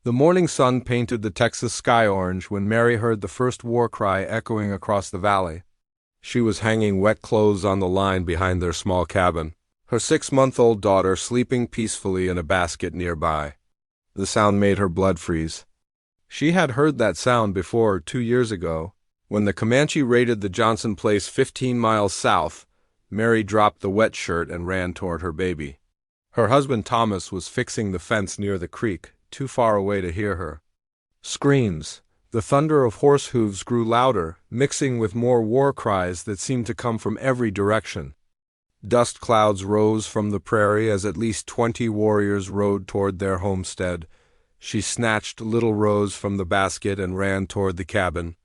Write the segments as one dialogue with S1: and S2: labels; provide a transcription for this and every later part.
S1: The morning sun painted the Texas sky orange when Mary heard the first war cry echoing across the valley. She was hanging wet clothes on the line behind their small cabin, her 6-month-old daughter sleeping peacefully in a basket nearby. The sound made her blood freeze. She had heard that sound before 2 years ago. When the Comanche raided the Johnson place 15 miles south, Mary dropped the wet shirt and ran toward her baby. Her husband Thomas was fixing the fence near the creek, too far away to hear her. Screams. The thunder of horse hooves grew louder, mixing with more war cries that seemed to come from every direction. Dust clouds rose from the prairie as at least 20 warriors rode toward their homestead. She snatched little Rose from the basket and ran toward the cabin.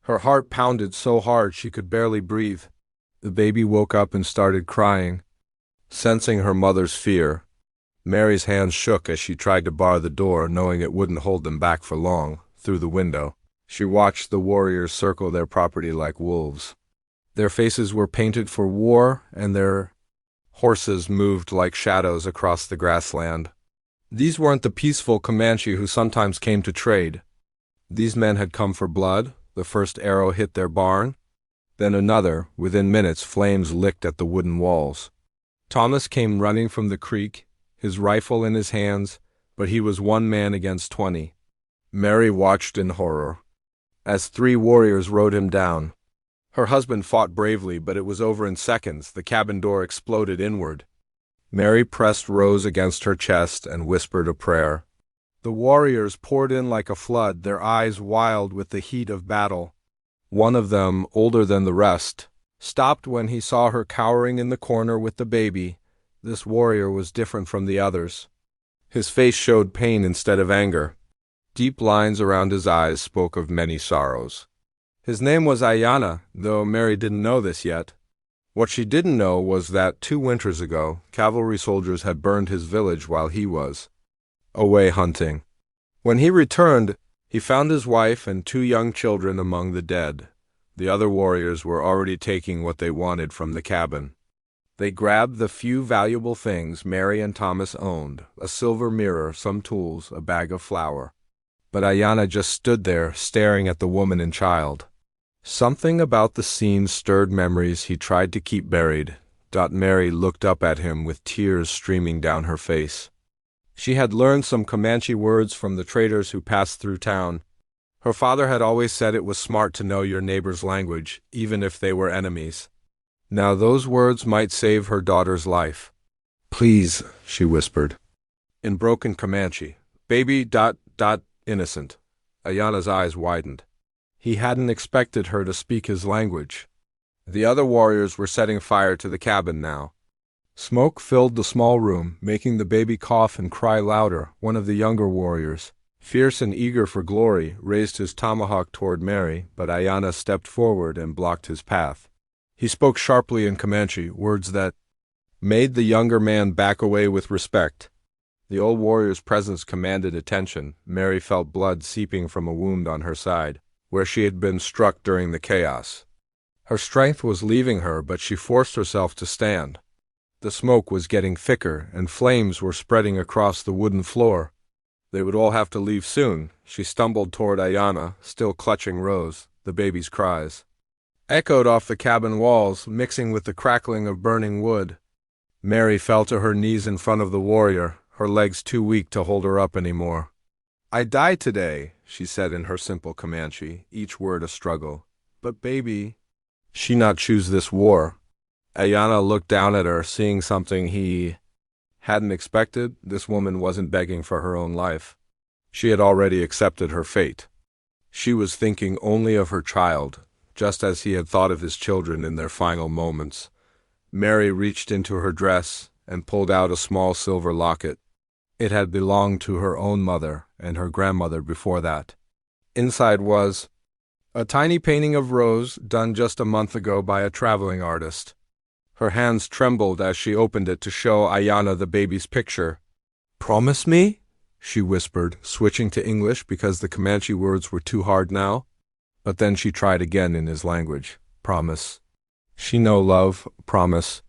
S1: Her heart pounded so hard she could barely breathe. The baby woke up and started crying. Sensing her mother's fear, Mary's hands shook as she tried to bar the door, knowing it wouldn't hold them back for long. Through the window, she watched the warriors circle their property like wolves. Their faces were painted for war, and their horses moved like shadows across the grassland. These weren't the peaceful Comanche who sometimes came to trade. These men had come for blood. The first arrow hit their barn, then another. Within minutes, flames licked at the wooden walls. Thomas came running from the creek, his rifle in his hands, but he was one man against 20. Mary watched in horror as 3 warriors rode him down. Her husband fought bravely, but it was over in seconds. The cabin door exploded inward. Mary pressed Rose against her chest and whispered a prayer. The warriors poured in like a flood, their eyes wild with the heat of battle. One of them, older than the rest, stopped when he saw her cowering in the corner with the baby. This warrior was different from the others. His face showed pain instead of anger. Deep lines around his eyes spoke of many sorrows. His name was Ayanna, though Mary didn't know this yet. What she didn't know was that 2 winters ago, cavalry soldiers had burned his village while he was away hunting. When he returned, he found his wife and 2 young children among the dead. The other warriors were already taking what they wanted from the cabin. They grabbed the few valuable things Mary and Thomas owned, a silver mirror, some tools, a bag of flour. But Ayanna just stood there, staring at the woman and child. Something about the scene stirred memories he tried to keep buried. Mary looked up at him with tears streaming down her face. She had learned some Comanche words from the traders who passed through town. Her father had always said it was smart to know your neighbor's language, even if they were enemies. Now those words might save her daughter's life. "Please," she whispered, in broken Comanche. "Baby, innocent." Ayanna's eyes widened. He hadn't expected her to speak his language. The other warriors were setting fire to the cabin now. Smoke filled the small room, making the baby cough and cry louder. One of the younger warriors, fierce and eager for glory, raised his tomahawk toward Mary, but Ayanna stepped forward and blocked his path. He spoke sharply in Comanche, words that made the younger man back away with respect. The old warrior's presence commanded attention. Mary felt blood seeping from a wound on her side, where she had been struck during the chaos. Her strength was leaving her, but she forced herself to stand. The smoke was getting thicker, and flames were spreading across the wooden floor. They would all have to leave soon. She stumbled toward Ayanna, still clutching Rose. The baby's cries echoed off the cabin walls, mixing with the crackling of burning wood. Mary fell to her knees in front of the warrior, her legs too weak to hold her up anymore. "I die today," she said in her simple Comanche, each word a struggle. "But baby, she not choose this war." Ayanna looked down at her, seeing something he hadn't expected. This woman wasn't begging for her own life. She had already accepted her fate. She was thinking only of her child, just as he had thought of his children in their final moments. Mary reached into her dress and pulled out a small silver locket. It had belonged to her own mother and her grandmother before that. Inside was a tiny painting of Rose done just a month ago by a traveling artist. Her hands trembled as she opened it to show Ayanna the baby's picture. "Promise me?" she whispered, switching to English because the Comanche words were too hard now. But then she tried again in his language. "Promise." She know love, promise.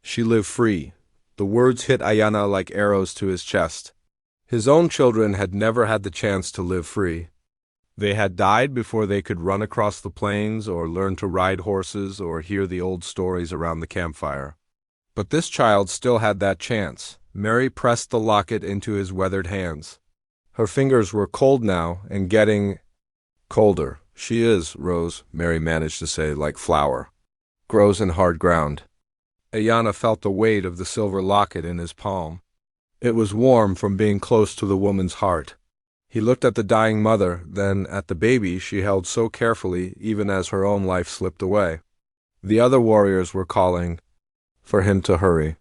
S1: She live free. The words hit Ayanna like arrows to his chest. His own children had never had the chance to live free. They had died before they could run across the plains or learn to ride horses or hear the old stories around the campfire. But this child still had that chance. Mary pressed the locket into his weathered hands. Her fingers were cold now and getting colder. "She is, Rose," Mary managed to say, "like flour. Grows in hard ground." Ayanna felt the weight of the silver locket in his palm. It was warm from being close to the woman's heart. He looked at the dying mother, then at the baby she held so carefully even as her own life slipped away. The other warriors were calling for him to hurry.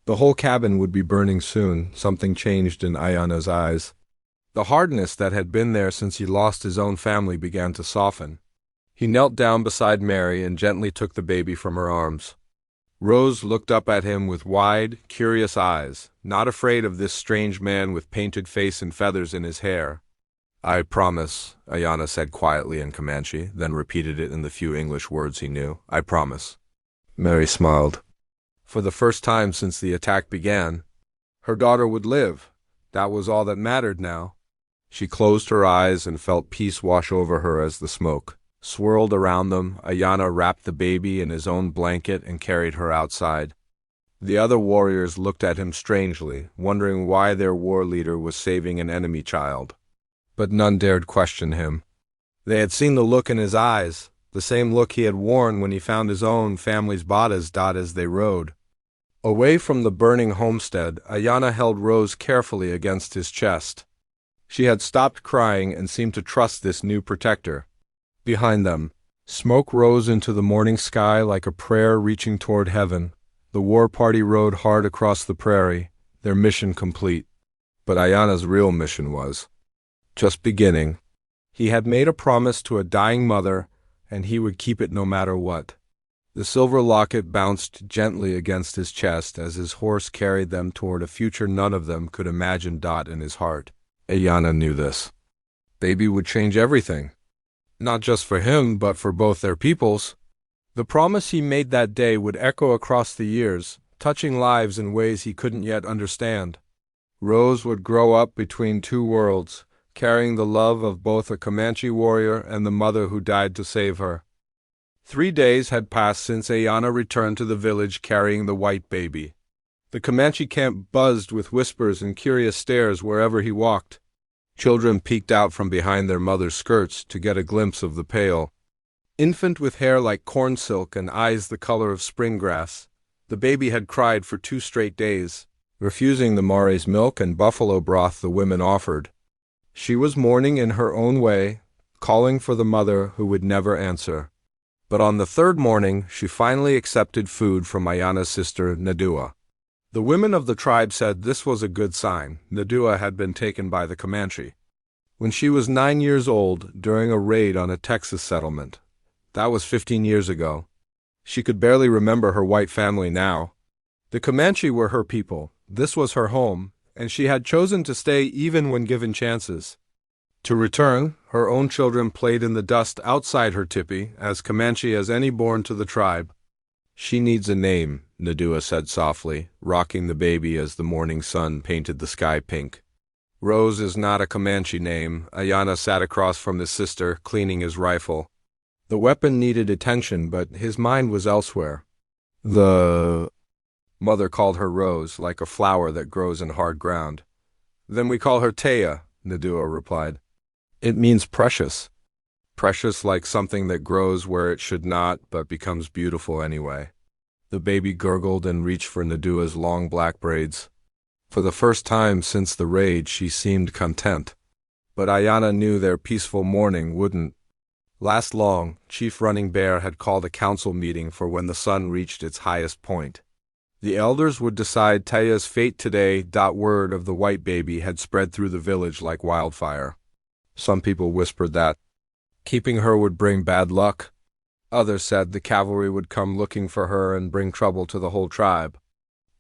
S1: The whole cabin would be burning soon. Something changed in Ayanna's eyes. The hardness that had been there since he lost his own family began to soften. He knelt down beside Mary and gently took the baby from her arms. Rose looked up at him with wide, curious eyes, not afraid of this strange man with painted face and feathers in his hair. "I promise," Ayanna said quietly in Comanche, then repeated it in the few English words he knew. "I promise." Mary smiled. For the first time since the attack began, her daughter would live. That was all that mattered now. She closed her eyes and felt peace wash over her as the smoke swirled around them. Ayanna wrapped the baby in his own blanket and carried her outside. The other warriors looked at him strangely, wondering why their war leader was saving an enemy child. But none dared question him. They had seen the look in his eyes, the same look he had worn when he found his own family's bodies as they rode. Away from the burning homestead, Ayanna held Rose carefully against his chest. She had stopped crying and seemed to trust this new protector. Behind them, smoke rose into the morning sky like a prayer reaching toward heaven. The war party rode hard across the prairie, their mission complete. But Ayanna's real mission was just beginning. He had made a promise to a dying mother, and he would keep it no matter what. The silver locket bounced gently against his chest as his horse carried them toward a future none of them could imagine. In his heart, Ayanna knew this. Baby would change everything. Not just for him, but for both their peoples. The promise he made that day would echo across the years, touching lives in ways he couldn't yet understand. Rose would grow up between two worlds, carrying the love of both a Comanche warrior and the mother who died to save her. 3 days had passed since Ayanna returned to the village carrying the white baby. The Comanche camp buzzed with whispers and curious stares wherever he walked. Children peeked out from behind their mothers' skirts to get a glimpse of the pale infant with hair like corn silk and eyes the color of spring grass. The baby had cried for 2 straight days, refusing the mare's milk and buffalo broth the women offered. She was mourning in her own way, calling for the mother who would never answer. But on the 3rd morning, she finally accepted food from Ayanna's sister, Nadua. The women of the tribe said this was a good sign. Nadua had been taken by the Comanche when she was 9 years old during a raid on a Texas settlement. That was 15 years ago. She could barely remember her white family now. The Comanche were her people. This was her home, and she had chosen to stay even when given chances. To return, her own children played in the dust outside her tipi, as Comanche as any born to the tribe. "She needs a name," Nadua said softly, rocking the baby as the morning sun painted the sky pink. "Rose is not a Comanche name." Ayanna sat across from his sister, cleaning his rifle. The weapon needed attention, but his mind was elsewhere. "The mother called her Rose, like a flower that grows in hard ground." "Then we call her Plea," Nadua replied. "It means precious. Precious like something that grows where it should not, but becomes beautiful anyway." The baby gurgled and reached for Nadua's long black braids. For the first time since the raid, she seemed content. But Ayanna knew their peaceful mourning wouldn't last long. Chief Running Bear had called a council meeting for when the sun reached its highest point. The elders would decide Taya's fate today. Word of the white baby had spread through the village like wildfire. Some people whispered that keeping her would bring bad luck. Others said the cavalry would come looking for her and bring trouble to the whole tribe.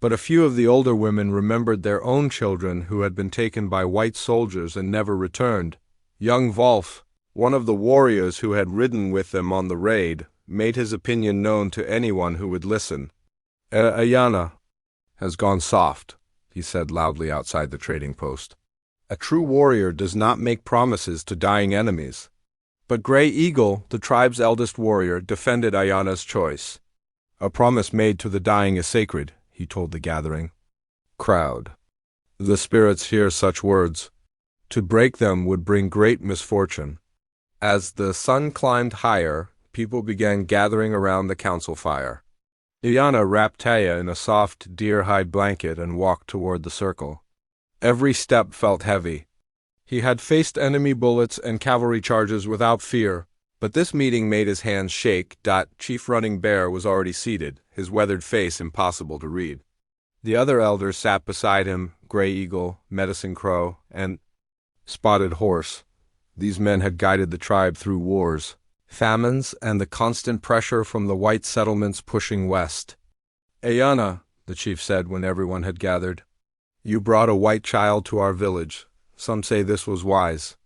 S1: But a few of the older women remembered their own children who had been taken by white soldiers and never returned. Young Wolf, one of the warriors who had ridden with them on the raid, made his opinion known to anyone who would listen. "Ayanna has gone soft," he said loudly outside the trading post. A true warrior does not make promises to dying enemies. But Gray Eagle, the tribe's eldest warrior, defended Ayana's choice. A promise made to the dying is sacred, he told the gathering crowd. The spirits hear such words. To break them would bring great misfortune. As the sun climbed higher, people began gathering around the council fire. Ayana wrapped Taya in a soft deer-hide blanket and walked toward the circle. Every step felt heavy. He had faced enemy bullets and cavalry charges without fear, but this meeting made his hands shake. Chief Running Bear was already seated, his weathered face impossible to read. The other elders sat beside him, Gray Eagle, Medicine Crow, and Spotted Horse. These men had guided the tribe through wars, famines, and the constant pressure from the white settlements pushing west. Ayana, the chief said when everyone had gathered, you brought a white child to our village. Some say this was wise.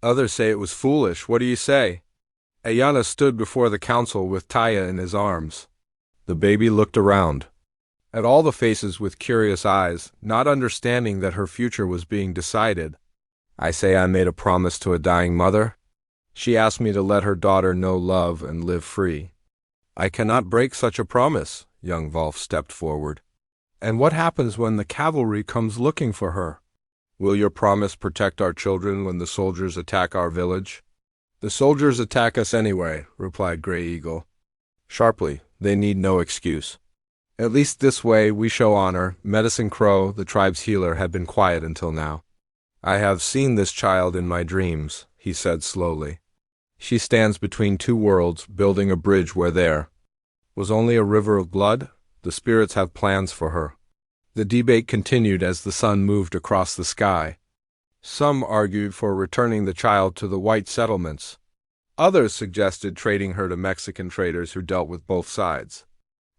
S1: Others say it was foolish. What do you say? Ayana stood before the council with Taya in his arms. The baby looked around at all the faces with curious eyes, not understanding that her future was being decided. I say I made a promise to a dying mother. She asked me to let her daughter know love and live free. I cannot break such a promise, young Wolf stepped forward. And what happens when the cavalry comes looking for her? Will your promise protect our children when the soldiers attack our village? The soldiers attack us anyway, replied Gray Eagle. Sharply, they need no excuse. At least this way we show honor. Medicine Crow, the tribe's healer, had been quiet until now. I have seen this child in my dreams, he said slowly. She stands between two worlds, building a bridge where there was only a river of blood. The spirits have plans for her. The debate continued as the sun moved across the sky. Some argued for returning the child to the white settlements. Others suggested trading her to Mexican traders who dealt with both sides.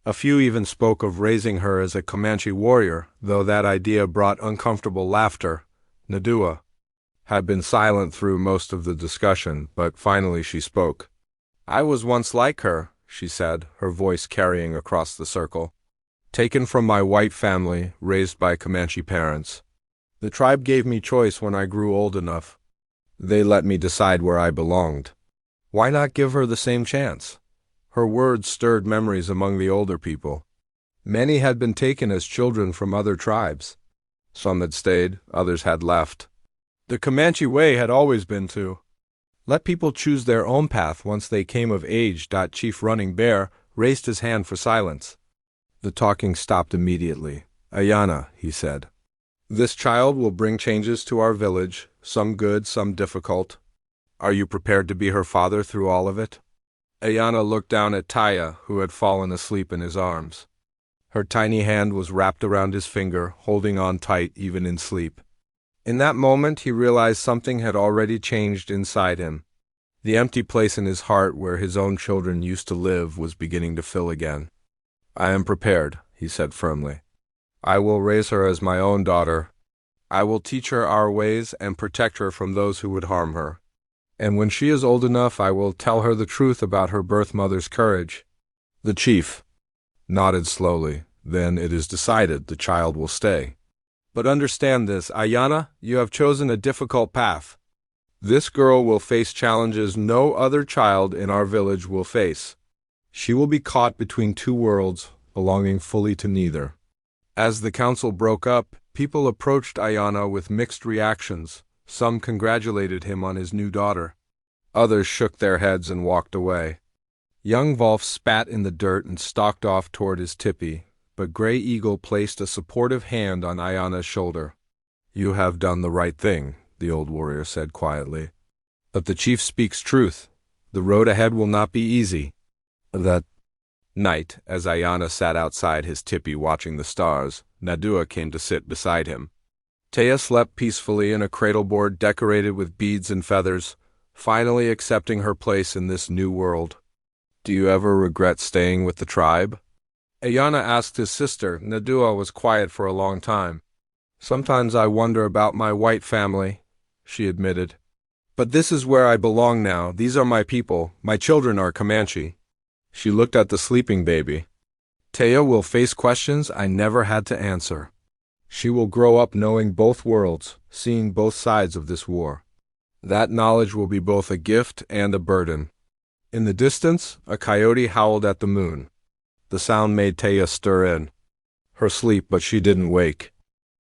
S1: A few even spoke of raising her as a Comanche warrior, though that idea brought uncomfortable laughter. Nadua had been silent through most of the discussion, but finally she spoke. I was once like her, she said, her voice carrying across the circle. Taken from my white family, raised by Comanche parents. The tribe gave me choice when I grew old enough. They let me decide where I belonged. Why not give her the same chance? Her words stirred memories among the older people. Many had been taken as children from other tribes. Some had stayed, others had left. The Comanche way had always been to let people choose their own path once they came of age. Chief Running Bear raised his hand for silence. The talking stopped immediately. Ayana, he said. This child will bring changes to our village, some good, some difficult. Are you prepared to be her father through all of it? Ayana looked down at Taya, who had fallen asleep in his arms. Her tiny hand was wrapped around his finger, holding on tight even in sleep. In that moment he realized something had already changed inside him. The empty place in his heart where his own children used to live was beginning to fill again. I am prepared, he said firmly. I will raise her as my own daughter. I will teach her our ways and protect her from those who would harm her. And when she is old enough, I will tell her the truth about her birth mother's courage. The chief nodded slowly. Then it is decided the child will stay. But understand this, Ayana, you have chosen a difficult path. This girl will face challenges no other child in our village will face. She will be caught between two worlds, belonging fully to neither. As the council broke up, people approached Ayana with mixed reactions. Some congratulated him on his new daughter. Others shook their heads and walked away. Young Wolf spat in the dirt and stalked off toward his tipi, but Gray Eagle placed a supportive hand on Ayana's shoulder. You have done the right thing, the old warrior said quietly. But the chief speaks truth. The road ahead will not be easy. That night, as Ayana sat outside his tipi watching the stars, Nadua came to sit beside him. Taya slept peacefully in a cradleboard decorated with beads and feathers, finally accepting her place in this new world. Do you ever regret staying with the tribe? Ayana asked his sister. Nadua was quiet for a long time. Sometimes I wonder about my white family, she admitted. But this is where I belong now. These are my people. My children are Comanche. She looked at the sleeping baby. Taya will face questions I never had to answer. She will grow up knowing both worlds, seeing both sides of this war. That knowledge will be both a gift and a burden. In the distance, a coyote howled at the moon. The sound made Taya stir in her sleep, but she didn't wake.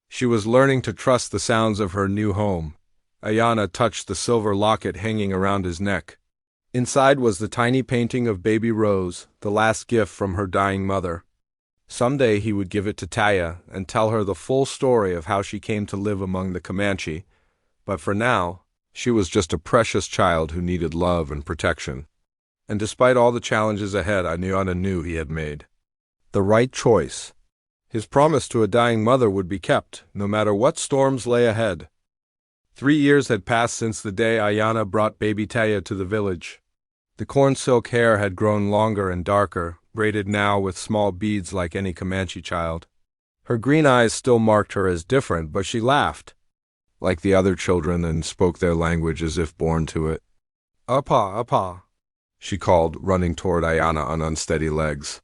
S1: She was learning to trust the sounds of her new home. Ayana touched the silver locket hanging around his neck. Inside was the tiny painting of baby Rose, the last gift from her dying mother. Someday he would give it to Taya and tell her the full story of how she came to live among the Comanche, but for now, she was just a precious child who needed love and protection. And despite all the challenges ahead, Ayana knew he had made the right choice. His promise to a dying mother would be kept, no matter what storms lay ahead. 3 years had passed since the day Ayana brought baby Taya to the village. The corn silk hair had grown longer and darker, braided now with small beads like any Comanche child. Her green eyes still marked her as different, but she laughed like the other children and spoke their language as if born to it. "Appa, appa," she called, running toward Ayana on unsteady legs.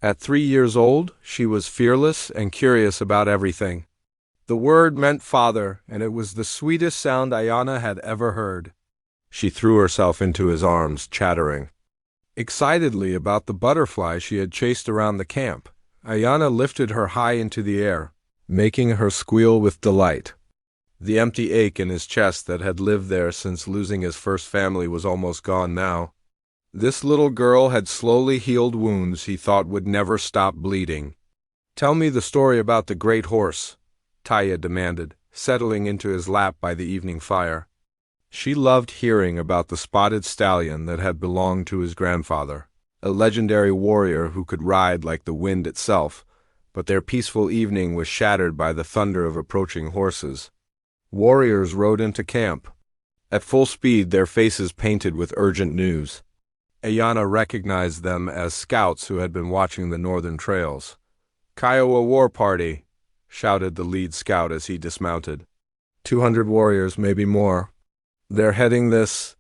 S1: At 3 years old, she was fearless and curious about everything. The word meant father, and it was the sweetest sound Ayana had ever heard. She threw herself into his arms, chattering excitedly about the butterfly she had chased around the camp. Ayana lifted her high into the air, making her squeal with delight. The empty ache in his chest that had lived there since losing his first family was almost gone now. This little girl had slowly healed wounds he thought would never stop bleeding. "Tell me the story about the great horse," Taya demanded, settling into his lap by the evening fire. She loved hearing about the spotted stallion that had belonged to his grandfather, a legendary warrior who could ride like the wind itself, but their peaceful evening was shattered by the thunder of approaching horses. Warriors rode into camp, at full speed, their faces painted with urgent news. Ayana recognized them as scouts who had been watching the northern trails. "Kiowa war party," shouted the lead scout as he dismounted. 200 warriors, maybe more. They're heading this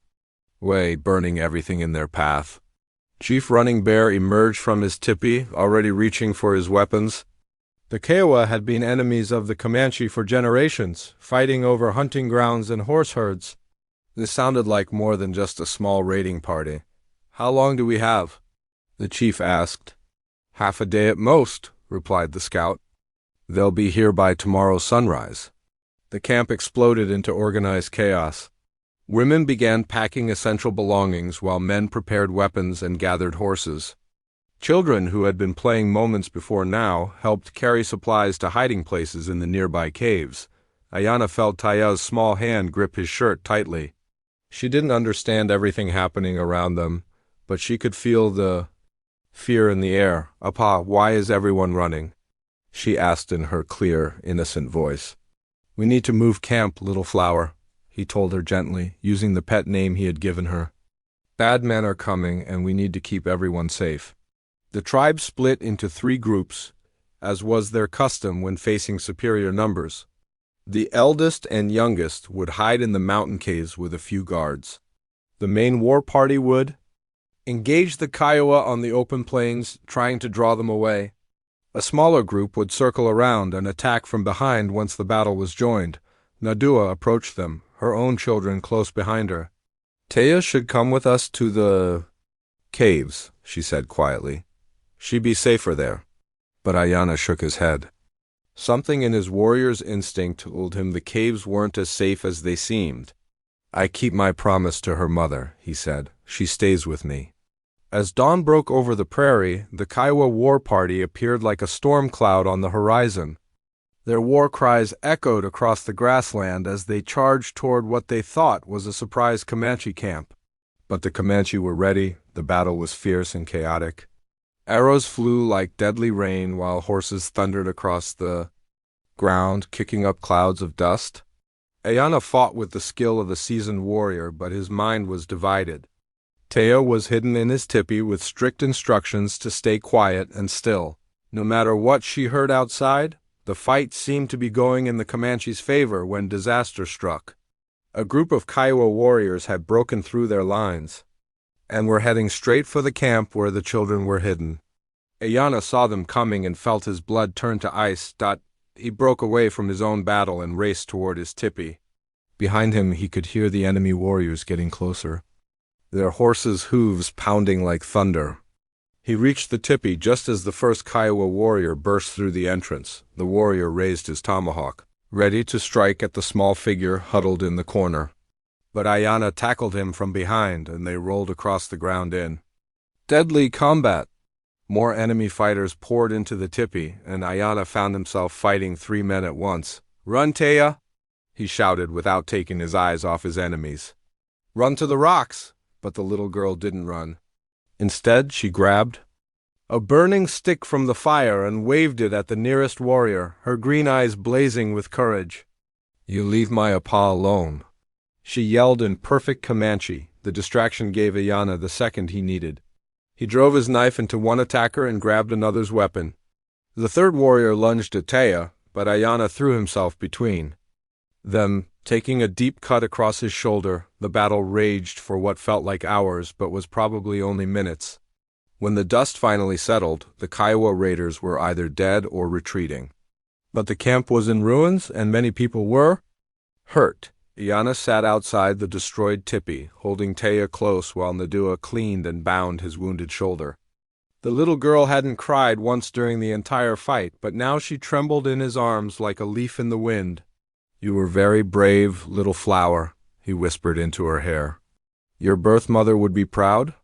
S1: way, burning everything in their path. Chief Running Bear emerged from his tipi, already reaching for his weapons. The Kiowa had been enemies of the Comanche for generations, fighting over hunting grounds and horse herds. This sounded like more than just a small raiding party. "How long do we have?" the chief asked. "Half a day at most," replied the scout. "They'll be here by tomorrow's sunrise." The camp exploded into organized chaos. Women began packing essential belongings while men prepared weapons and gathered horses. Children who had been playing moments before now helped carry supplies to hiding places in the nearby caves. Ayana felt Taya's small hand grip his shirt tightly. She didn't understand everything happening around them, but she could feel the fear in the air. "Appa, why is everyone running?" she asked in her clear, innocent voice. "We need to move camp, little flower," he told her gently, using the pet name he had given her. "Bad men are coming, and we need to keep everyone safe." The tribe split into 3 groups, as was their custom when facing superior numbers. The eldest and youngest would hide in the mountain caves with a few guards. The main war party would engage the Kiowa on the open plains, trying to draw them away. A smaller group would circle around and attack from behind once the battle was joined. Nadua approached them, her own children close behind her. "Taya should come with us to the caves," she said quietly. "She'd be safer there." But Ayana shook his head. Something in his warrior's instinct told him the caves weren't as safe as they seemed. "I keep my promise to her mother," he said. "She stays with me." As dawn broke over the prairie, the Kiowa war party appeared like a storm cloud on the horizon. Their war cries echoed across the grassland as they charged toward what they thought was a surprise Comanche camp. But the Comanche were ready. The battle was fierce and chaotic. Arrows flew like deadly rain while horses thundered across the ground, kicking up clouds of dust. Ayana fought with the skill of a seasoned warrior, but his mind was divided. Taya was hidden in his tipi with strict instructions to stay quiet and still. No matter what she heard outside, the fight seemed to be going in the Comanche's favor when disaster struck. A group of Kiowa warriors had broken through their lines and were heading straight for the camp where the children were hidden. Ayana saw them coming and felt his blood turn to ice. he broke away from his own battle and raced toward his tipi. Behind him he could hear the enemy warriors getting closer, their horses' hooves pounding like thunder. He reached the tipi just as the first Kiowa warrior burst through the entrance. The warrior raised his tomahawk, ready to strike at the small figure huddled in the corner. But Ayanna tackled him from behind, and they rolled across the ground in deadly combat. More enemy fighters poured into the tipi, and Ayanna found himself fighting 3 men at once. "Run, Taya!" he shouted without taking his eyes off his enemies. "Run to the rocks!" But the little girl didn't run. Instead, she grabbed a burning stick from the fire and waved it at the nearest warrior, her green eyes blazing with courage. "You leave my apa alone," she yelled in perfect Comanche. The distraction gave Ayanna the second he needed. He drove his knife into one attacker and grabbed another's weapon. The third warrior lunged at Taya, but Ayanna threw himself between them, taking a deep cut across his shoulder. The battle raged for what felt like hours, but was probably only minutes. When the dust finally settled, the Kiowa raiders were either dead or retreating. But the camp was in ruins, and many people were hurt. Ayanna sat outside the destroyed tipi, holding Taya close while Nadua cleaned and bound his wounded shoulder. The little girl hadn't cried once during the entire fight, but now she trembled in his arms like a leaf in the wind. "You were very brave, little flower," he whispered into her hair. "Your birth mother would be proud.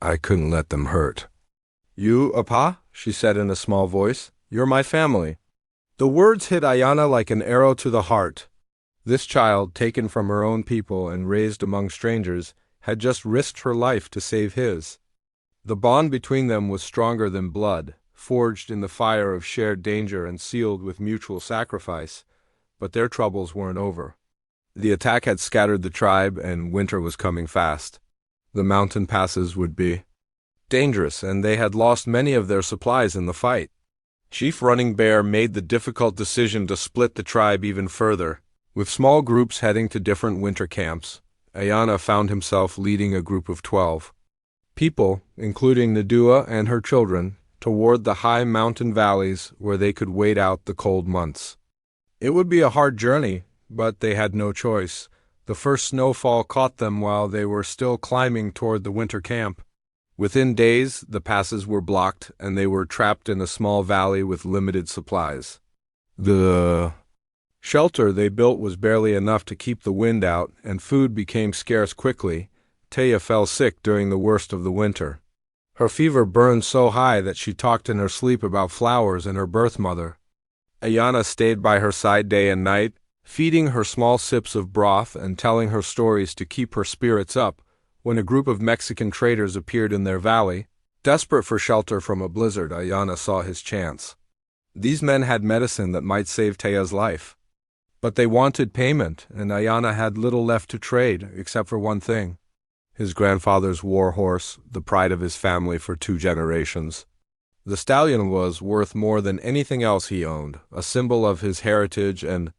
S1: I couldn't let them hurt." "You, Apa?" she said in a small voice. "You're my family." The words hit Ayanna like an arrow to the heart. This child, taken from her own people and raised among strangers, had just risked her life to save his. The bond between them was stronger than blood, forged in the fire of shared danger and sealed with mutual sacrifice. But their troubles weren't over. The attack had scattered the tribe, and winter was coming fast. The mountain passes would be dangerous, and they had lost many of their supplies in the fight. Chief Running Bear made the difficult decision to split the tribe even further. With small groups heading to different winter camps, Ayanna found himself leading a group of 12 people, including Nadua and her children, toward the high mountain valleys where they could wait out the cold months. It would be a hard journey, but they had no choice. The first snowfall caught them while they were still climbing toward the winter camp. Within days, the passes were blocked, and they were trapped in a small valley with limited supplies. The shelter they built was barely enough to keep the wind out, and food became scarce quickly. Taya fell sick during the worst of the winter. Her fever burned so high that she talked in her sleep about flowers and her birth mother. Ayanna stayed by her side day and night, feeding her small sips of broth and telling her stories to keep her spirits up. When a group of Mexican traders appeared in their valley, desperate for shelter from a blizzard, Ayanna saw his chance. These men had medicine that might save Taya's life. But they wanted payment, and Ayanna had little left to trade, except for one thing: his grandfather's war horse, the pride of his family for 2 generations. The stallion was worth more than anything else he owned, a symbol of his heritage and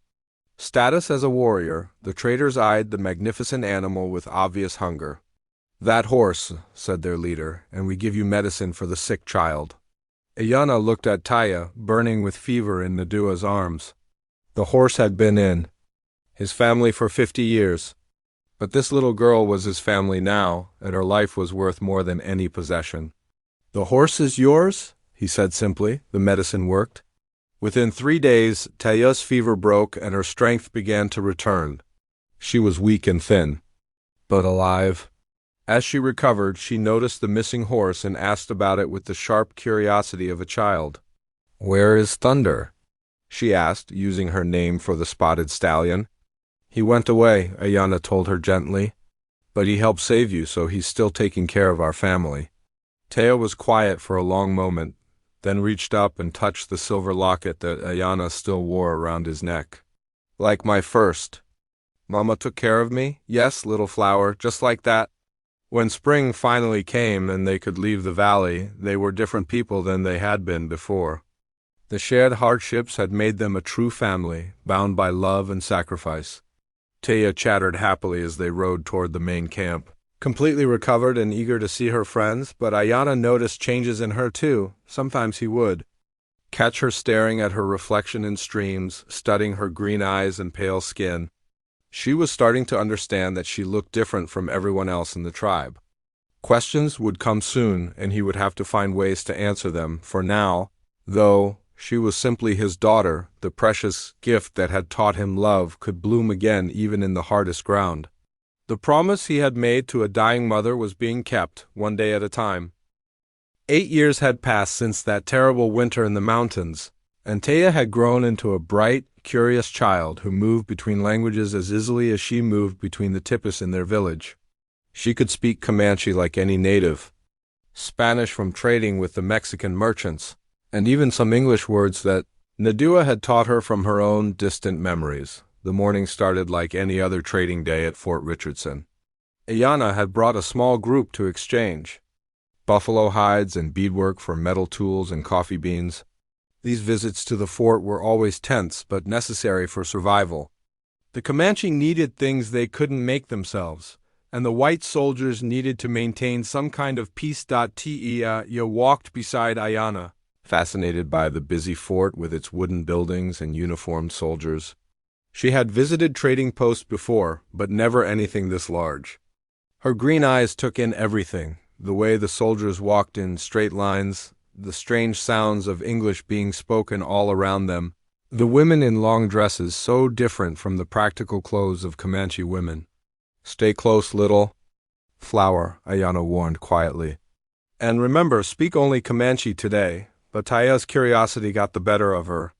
S1: status as a warrior. The traders eyed the magnificent animal with obvious hunger. "That horse," said their leader, "and we give you medicine for the sick child." Ayanna looked at Taya, burning with fever in Nadua's arms. The horse had been in his family for 50 years. But this little girl was his family now, and her life was worth more than any possession. "The horse is yours?" he said simply. The medicine worked. Within 3 days, Taya's fever broke and her strength began to return. She was weak and thin, but alive. As she recovered, she noticed the missing horse and asked about it with the sharp curiosity of a child. "Where is Thunder?" she asked, using her name for the spotted stallion. "He went away," Ayanna told her gently. "But he helped save you, so he's still taking care of our family." Taya was quiet for a long moment, then reached up and touched the silver locket that Ayanna still wore around his neck. "Like my first. Mama took care of me? Yes, little flower, just like that." When spring finally came and they could leave the valley, they were different people than they had been before. The shared hardships had made them a true family, bound by love and sacrifice. Taya chattered happily as they rode toward the main camp, completely recovered and eager to see her friends, but Ayanna noticed changes in her too. Sometimes he would Catch her staring at her reflection in streams, studying her green eyes and pale skin. She was starting to understand that she looked different from everyone else in the tribe. Questions would come soon, and he would have to find ways to answer them. For now, though, she was simply his daughter. The precious gift that had taught him love could bloom again even in the hardest ground. The promise he had made to a dying mother was being kept, one day at a time. 8 years had passed since that terrible winter in the mountains, and Taya had grown into a bright, curious child who moved between languages as easily as she moved between the tipis in their village. She could speak Comanche like any native, Spanish from trading with the Mexican merchants, and even some English words that Nadua had taught her from her own distant memories. The morning started like any other trading day at Fort Richardson. Ayana had brought a small group to exchange buffalo hides and beadwork for metal tools and coffee beans. These visits to the fort were always tense but necessary for survival. The Comanche needed things they couldn't make themselves, and the white soldiers needed to maintain some kind of peace. Tia walked beside Ayana, fascinated by the busy fort with its wooden buildings and uniformed soldiers. She had visited trading posts before, but never anything this large. Her green eyes took in everything, the way the soldiers walked in straight lines, the strange sounds of English being spoken all around them, the women in long dresses so different from the practical clothes of Comanche women. "Stay close, little flower," Ayana warned quietly. "And remember, speak only Comanche today." But Taya's curiosity got the better of her.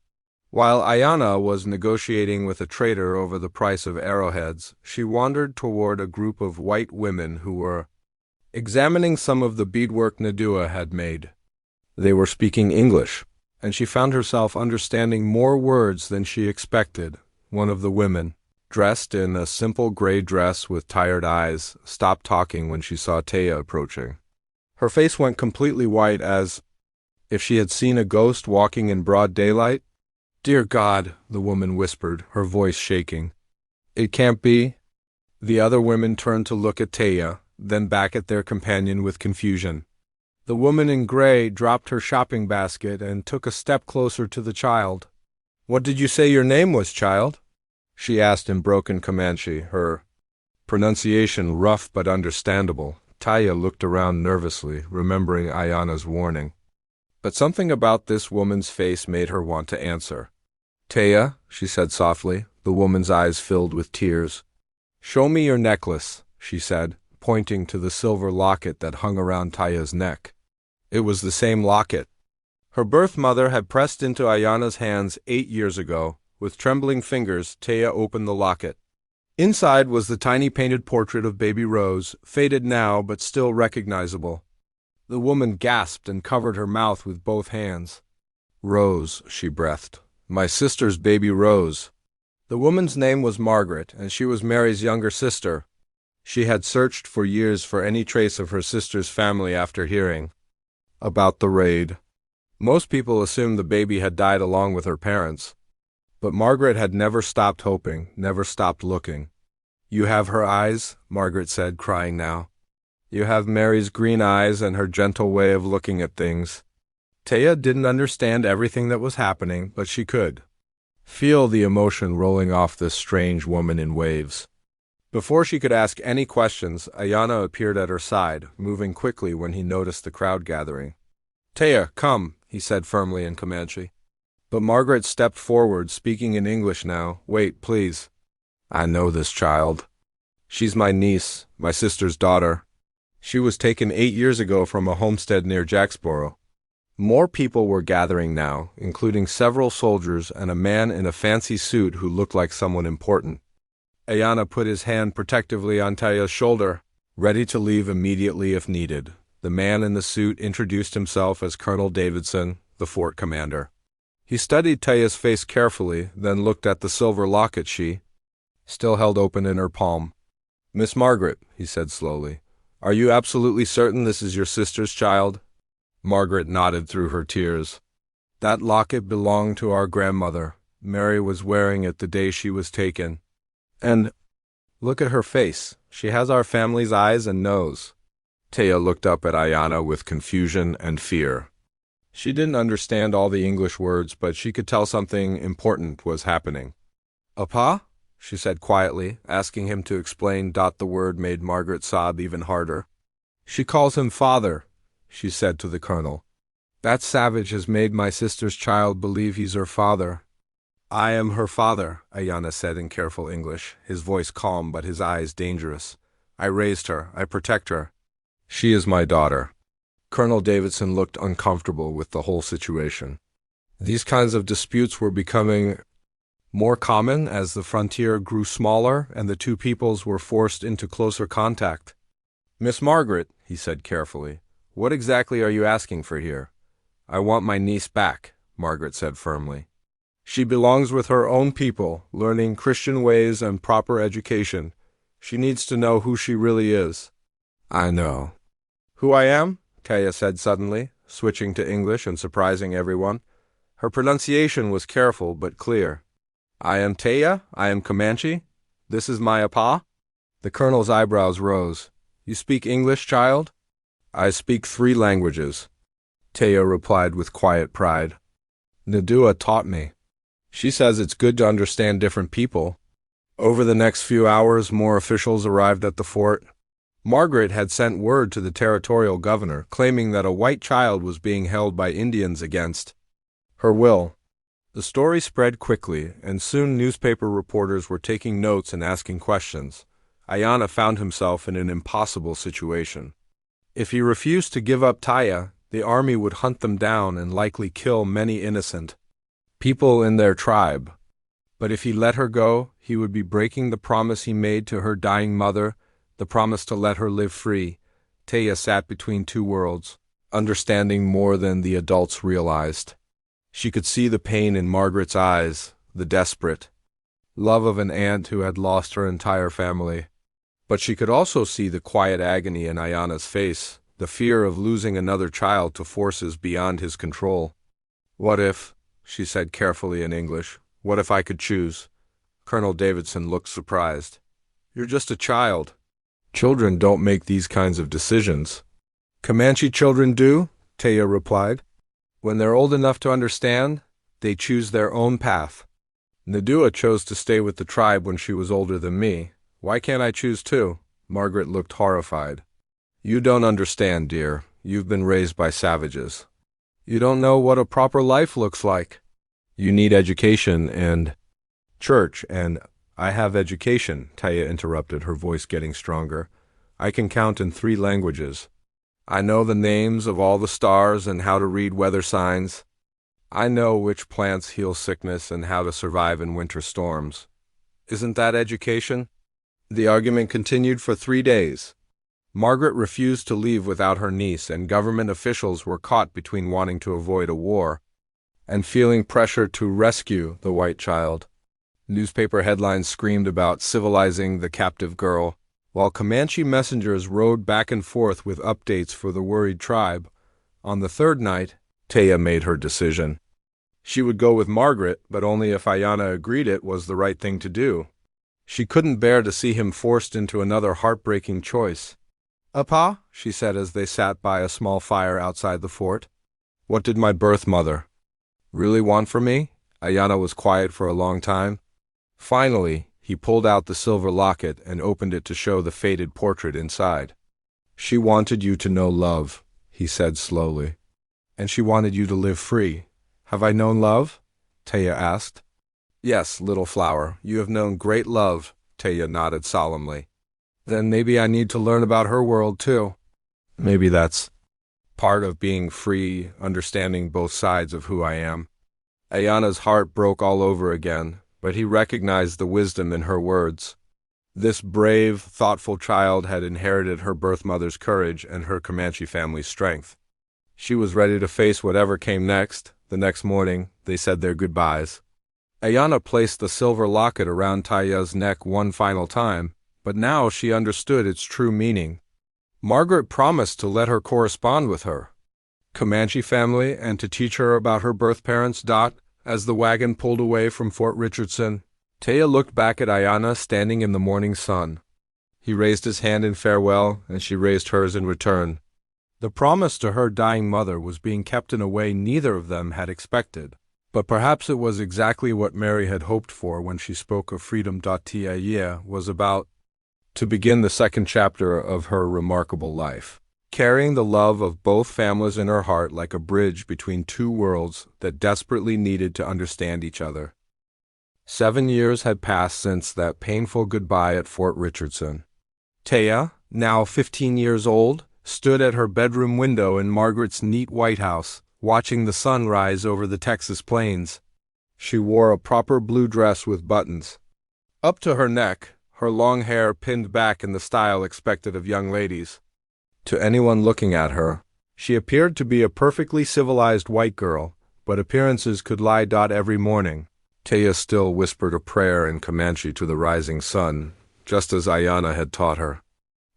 S1: While Ayana was negotiating with a trader over the price of arrowheads, she wandered toward a group of white women who were examining some of the beadwork Nadua had made. They were speaking English, and she found herself understanding more words than she expected. One of the women, dressed in a simple gray dress with tired eyes, stopped talking when she saw Taya approaching. Her face went completely white, as if she had seen a ghost walking in broad daylight. "Dear God," the woman whispered, her voice shaking. "It can't be." The other women turned to look at Taya, then back at their companion with confusion. The woman in gray dropped her shopping basket and took a step closer to the child. "What did you say your name was, child?" she asked in broken Comanche, her pronunciation rough but understandable. Taya looked around nervously, remembering Ayana's warning. But something about this woman's face made her want to answer. "Taya," she said softly, the woman's eyes filled with tears. "Show me your necklace," she said, pointing to the silver locket that hung around Taya's neck. It was the same locket her birth mother had pressed into Ayana's hands 8 years ago. With trembling fingers, Taya opened the locket. Inside was the tiny painted portrait of baby Rose, faded now but still recognizable. The woman gasped and covered her mouth with both hands. "Rose," she breathed. "My sister's baby Rose." The woman's name was Margaret, and she was Mary's younger sister. She had searched for years for any trace of her sister's family after hearing about the raid. Most people assumed the baby had died along with her parents. But Margaret had never stopped hoping, never stopped looking. "You have her eyes," Margaret said, crying now. "You have Mary's green eyes and her gentle way of looking at things." Taya didn't understand everything that was happening, but she could feel the emotion rolling off this strange woman in waves. Before she could ask any questions, Ayana appeared at her side, moving quickly when he noticed the crowd gathering. "Taya, come," he said firmly in Comanche. But Margaret stepped forward, speaking in English now. "Wait, please. I know this child. She's my niece, my sister's daughter. She was taken 8 years ago from a homestead near Jacksboro." More people were gathering now, including several soldiers and a man in a fancy suit who looked like someone important. Ayana put his hand protectively on Taya's shoulder, ready to leave immediately if needed. The man in the suit introduced himself as Colonel Davidson, the fort commander. He studied Taya's face carefully, then looked at the silver locket she still held open in her palm. "Miss Margaret," he said slowly, "are you absolutely certain this is your sister's child?" Margaret nodded through her tears. "That locket belonged to our grandmother. Mary was wearing it the day she was taken. And look at her face. She has our family's eyes and nose." Taya looked up at Ayana with confusion and fear. She didn't understand all the English words, but she could tell something important was happening. "Apa?" she said quietly, asking him to explain. The word made Margaret sob even harder. "She calls him father," she said to the colonel. "That savage has made my sister's child believe he's her father." "I am her father," Ayanna said in careful English, his voice calm but his eyes dangerous. "I raised her. I protect her. She is my daughter." Colonel Davidson looked uncomfortable with the whole situation. These kinds of disputes were becoming more common as the frontier grew smaller and the two peoples were forced into closer contact. "Miss Margaret," he said carefully, "what exactly are you asking for here?" "I want my niece back," Margaret said firmly. "She belongs with her own people, learning Christian ways and proper education. She needs to know who she really is." "I know." "Who I am?" Taya said suddenly, switching to English and surprising everyone. Her pronunciation was careful but clear. "I am Taya. I am Comanche. This is my apa." The colonel's eyebrows rose. "You speak English, child?" "I speak 3 languages," Taya replied with quiet pride. "Nadua taught me. She says it's good to understand different people." Over the next few hours, more officials arrived at the fort. Margaret had sent word to the territorial governor, claiming that a white child was being held by Indians against her will. The story spread quickly, and soon newspaper reporters were taking notes and asking questions. Ayanna found himself in an impossible situation. If he refused to give up Taya, the army would hunt them down and likely kill many innocent people in their tribe. But if he let her go, he would be breaking the promise he made to her dying mother, the promise to let her live free. Taya sat between 2 worlds, understanding more than the adults realized. She could see the pain in Margaret's eyes, the desperate love of an aunt who had lost her entire family. But she could also see the quiet agony in Ayanna's face, the fear of losing another child to forces beyond his control. "What if," she said carefully in English, "what if I could choose?" Colonel Davidson looked surprised. "You're just a child. Children don't make these kinds of decisions." "Comanche children do," Taya replied. "When they're old enough to understand, they choose their own path. Nadua chose to stay with the tribe when she was older than me. Why can't I choose too?" Margaret looked horrified. "You don't understand, dear. You've been raised by savages. You don't know what a proper life looks like. You need education and church, and—" "I have education," Taya interrupted, her voice getting stronger. "I can count in 3 languages. I know the names of all the stars and how to read weather signs. I know which plants heal sickness and how to survive in winter storms. Isn't that education?" The argument continued for 3 days. Margaret refused to leave without her niece, and government officials were caught between wanting to avoid a war and feeling pressure to rescue the white child. Newspaper headlines screamed about civilizing the captive girl, while Comanche messengers rode back and forth with updates for the worried tribe. On the 3rd night, Taya made her decision. She would go with Margaret, but only if Ayanna agreed it was the right thing to do. She couldn't bear to see him forced into another heartbreaking choice. "Apa," she said as they sat by a small fire outside the fort, "what did my birth mother really want from me?" Ayanna was quiet for a long time. Finally, he pulled out the silver locket and opened it to show the faded portrait inside. "She wanted you to know love," he said slowly. "And she wanted you to live free. Have I known love?" Taya asked. "Yes, little flower, you have known great love," Taya nodded solemnly. "Then maybe I need to learn about her world too. Maybe that's part of being free, understanding both sides of who I am." Ayanna's heart broke all over again, but he recognized the wisdom in her words. This brave, thoughtful child had inherited her birth mother's courage and her Comanche family's strength. She was ready to face whatever came next. The next morning, they said their goodbyes. Ayanna placed the silver locket around Taya's neck one final time, but now she understood its true meaning. Margaret promised to let her correspond with her Comanche family and to teach her about her birth parents. As the wagon pulled away from Fort Richardson, Taya looked back at Ayanna standing in the morning sun. He raised his hand in farewell, and she raised hers in return. The promise to her dying mother was being kept in a way neither of them had expected. But perhaps it was exactly what Mary had hoped for when she spoke of freedom. Taya was about to begin the second chapter of her remarkable life, carrying the love of both families in her heart like a bridge between two worlds that desperately needed to understand each other. 7 years had passed since that painful goodbye at Fort Richardson. Taya, now 15 years old, stood at her bedroom window in Margaret's neat white house, watching the sun rise over the Texas plains. She wore a proper blue dress with buttons up to her neck, her long hair pinned back in the style expected of young ladies. To anyone looking at her, she appeared to be a perfectly civilized white girl, but appearances could lie. Every morning, Taya still whispered a prayer in Comanche to the rising sun, just as Ayana had taught her.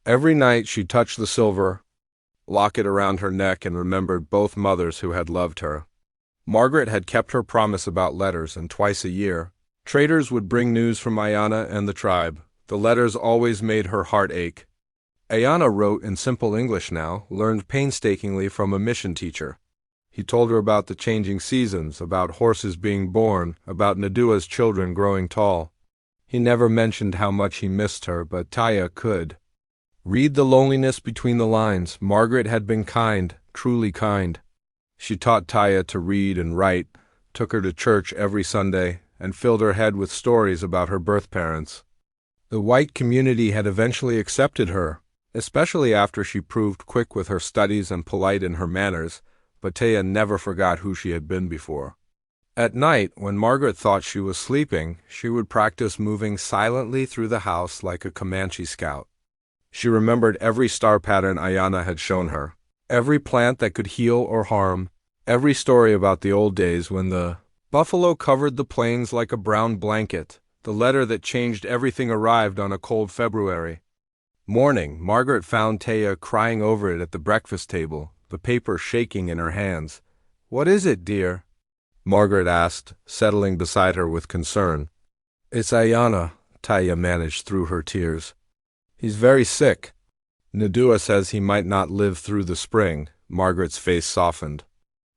S1: Every night she touched the silver locket around her neck and remembered both mothers who had loved her. Margaret had kept her promise about letters, and twice a year, traders would bring news from Ayana and the tribe. The letters always made her heart ache. Ayana wrote in simple English now, learned painstakingly from a mission teacher. He told her about the changing seasons, about horses being born, about Nadua's children growing tall. He never mentioned how much he missed her, but Taya could read the loneliness between the lines. Margaret had been kind, truly kind. She taught Taya to read and write, took her to church every Sunday, and filled her head with stories about her birth parents. The white community had eventually accepted her, especially after she proved quick with her studies and polite in her manners, but Taya never forgot who she had been before. At night, when Margaret thought she was sleeping, she would practice moving silently through the house like a Comanche scout. She remembered every star pattern Ayana had shown her, every plant that could heal or harm, every story about the old days when the buffalo covered the plains like a brown blanket. The letter that changed everything arrived on a cold February morning. Margaret found Taya crying over it at the breakfast table, the paper shaking in her hands. "What is it, dear?" Margaret asked, settling beside her with concern. "It's Ayana," Taya managed through her tears. "He's very sick. Nadua says he might not live through the spring." Margaret's face softened.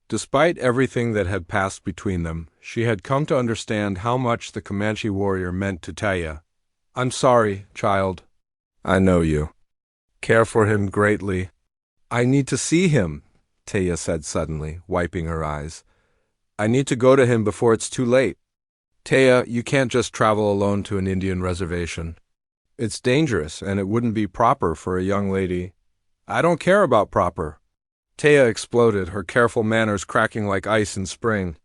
S1: Despite everything that had passed between them, she had come to understand how much the Comanche warrior meant to Taya. "I'm sorry, child." "I know you care for him greatly." "I need to see him," Taya said suddenly, wiping her eyes. "I need to go to him before it's too late." "Taya, you can't just travel alone to an Indian reservation. It's dangerous, and it wouldn't be proper for a young lady." "I don't care about proper," Taya exploded, her careful manners cracking like ice in spring.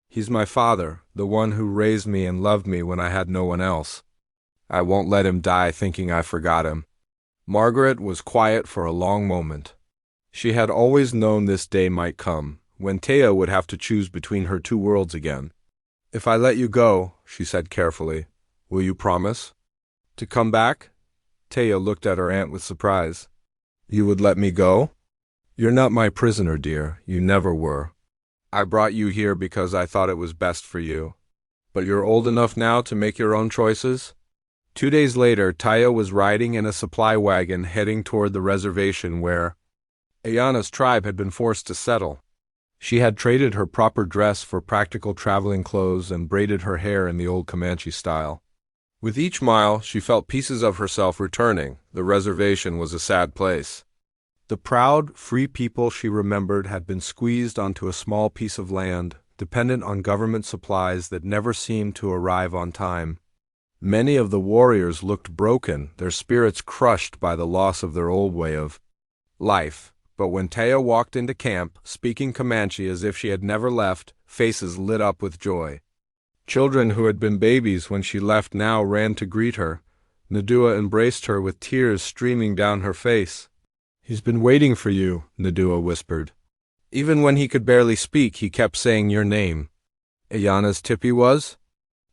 S1: "He's my father, the one who raised me and loved me when I had no one else. I won't let him die thinking I forgot him." Margaret was quiet for a long moment. She had always known this day might come, when Taya would have to choose between her two worlds again. "If I let you go," she said carefully, "will you promise to come back?" Taya looked at her aunt with surprise. "You would let me go?" "You're not my prisoner, dear. You never were. I brought you here because I thought it was best for you. But you're old enough now to make your own choices." 2 days later, Taya was riding in a supply wagon heading toward the reservation where Ayana's tribe had been forced to settle. She had traded her proper dress for practical traveling clothes and braided her hair in the old Comanche style. With each mile, she felt pieces of herself returning. The reservation was a sad place. The proud, free people she remembered had been squeezed onto a small piece of land, dependent on government supplies that never seemed to arrive on time. Many of the warriors looked broken, their spirits crushed by the loss of their old way of life. But when Taya walked into camp, speaking Comanche as if she had never left, faces lit up with joy. Children who had been babies when she left now ran to greet her. Nadua embraced her with tears streaming down her face. "He's been waiting for you," Nadua whispered. Even when he could barely speak, he kept saying your name. Ayana's tipi was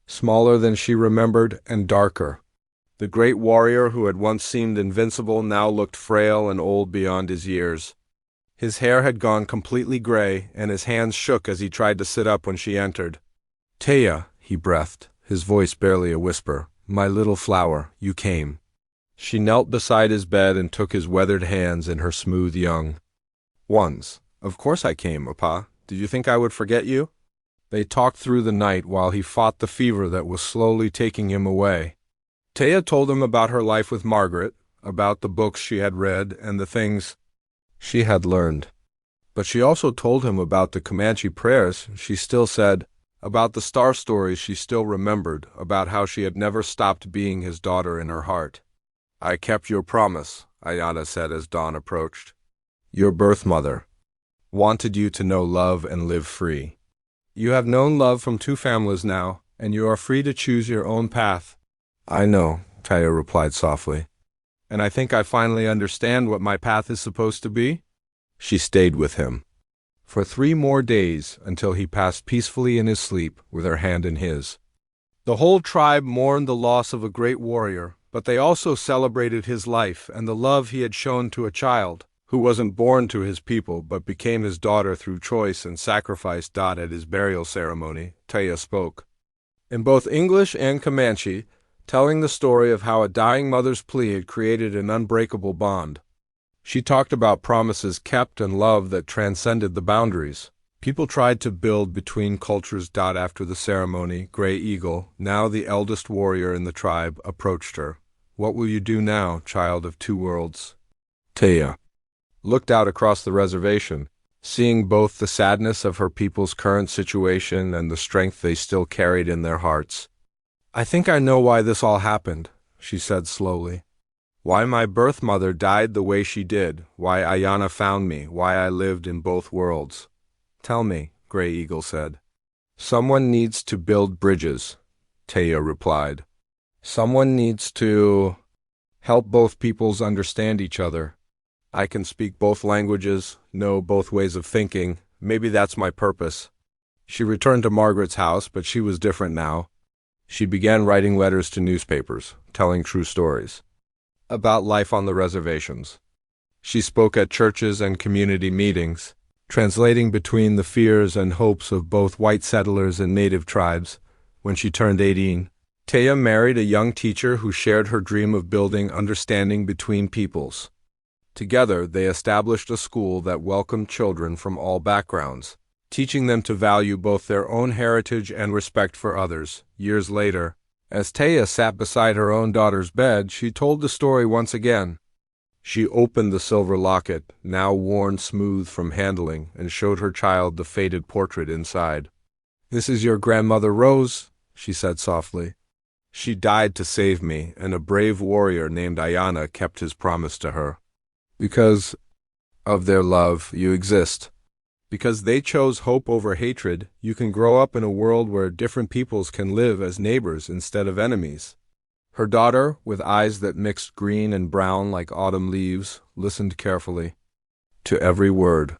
S1: smaller than she remembered and darker. The great warrior who had once seemed invincible now looked frail and old beyond his years. His hair had gone completely gray, and his hands shook as he tried to sit up when she entered. "Taya," he breathed, his voice barely a whisper, "my little flower, you came." She knelt beside his bed and took his weathered hands in her smooth young. Once. Of course I came, Papa. Did you think I would forget you? They talked through the night while he fought the fever that was slowly taking him away. Taya told him about her life with Margaret, about the books she had read and the things she had learned. But she also told him about the Comanche prayers she still said, about the star stories she still remembered, about how she had never stopped being his daughter in her heart. I kept your promise, Ayana said as dawn approached. Your birth mother wanted you to know love and live free. You have known love from two families now, and you are free to choose your own path. I know, Taya replied softly. And I think I finally understand what my path is supposed to be? She stayed with him for 3 more days until he passed peacefully in his sleep with her hand in his. The whole tribe mourned the loss of a great warrior, but they also celebrated his life and the love he had shown to a child who wasn't born to his people but became his daughter through choice and sacrifice. At his burial ceremony, Taya spoke in both English and Comanche, telling the story of how a dying mother's plea had created an unbreakable bond. She talked about promises kept and love that transcended the boundaries people tried to build between cultures. After the ceremony, Gray Eagle, now the eldest warrior in the tribe, approached her. What will you do now, child of two worlds? Taya looked out across the reservation, seeing both the sadness of her people's current situation and the strength they still carried in their hearts. I think I know why this all happened, she said slowly. Why my birth mother died the way she did, why Ayana found me, why I lived in both worlds. Tell me, Gray Eagle said. Someone needs to build bridges, Taya replied. Someone needs to help both peoples understand each other. I can speak both languages, know both ways of thinking. Maybe that's my purpose. She returned to Margaret's house, but she was different now. She began writing letters to newspapers, telling true stories about life on the reservations. She spoke at churches and community meetings, translating between the fears and hopes of both white settlers and native tribes. When she turned 18, Taya married a young teacher who shared her dream of building understanding between peoples. Together, they established a school that welcomed children from all backgrounds, teaching them to value both their own heritage and respect for others. Years later, as Taya sat beside her own daughter's bed, she told the story once again. She opened the silver locket, now worn smooth from handling, and showed her child the faded portrait inside. This is your grandmother Rose, she said softly. She died to save me, and a brave warrior named Ayana kept his promise to her. Because of their love, you exist. Because they chose hope over hatred, you can grow up in a world where different peoples can live as neighbors instead of enemies. Her daughter, with eyes that mixed green and brown like autumn leaves, listened carefully to every word.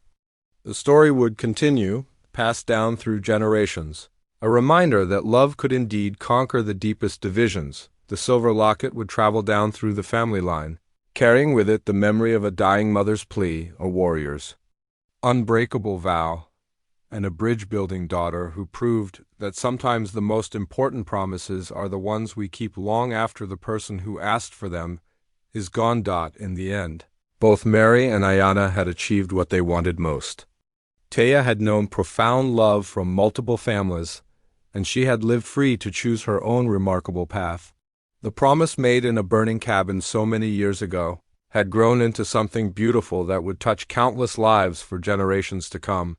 S1: The story would continue, passed down through generations, a reminder that love could indeed conquer the deepest divisions. The silver locket would travel down through the family line, carrying with it the memory of a dying mother's plea, a warrior's unbreakable vow, and a bridge-building daughter who proved that sometimes the most important promises are the ones we keep long after the person who asked for them is gone. In the end, both Mary and Ayana had achieved what they wanted most. Taya had known profound love from multiple families, and she had lived free to choose her own remarkable path. The promise made in a burning cabin so many years ago had grown into something beautiful that would touch countless lives for generations to come.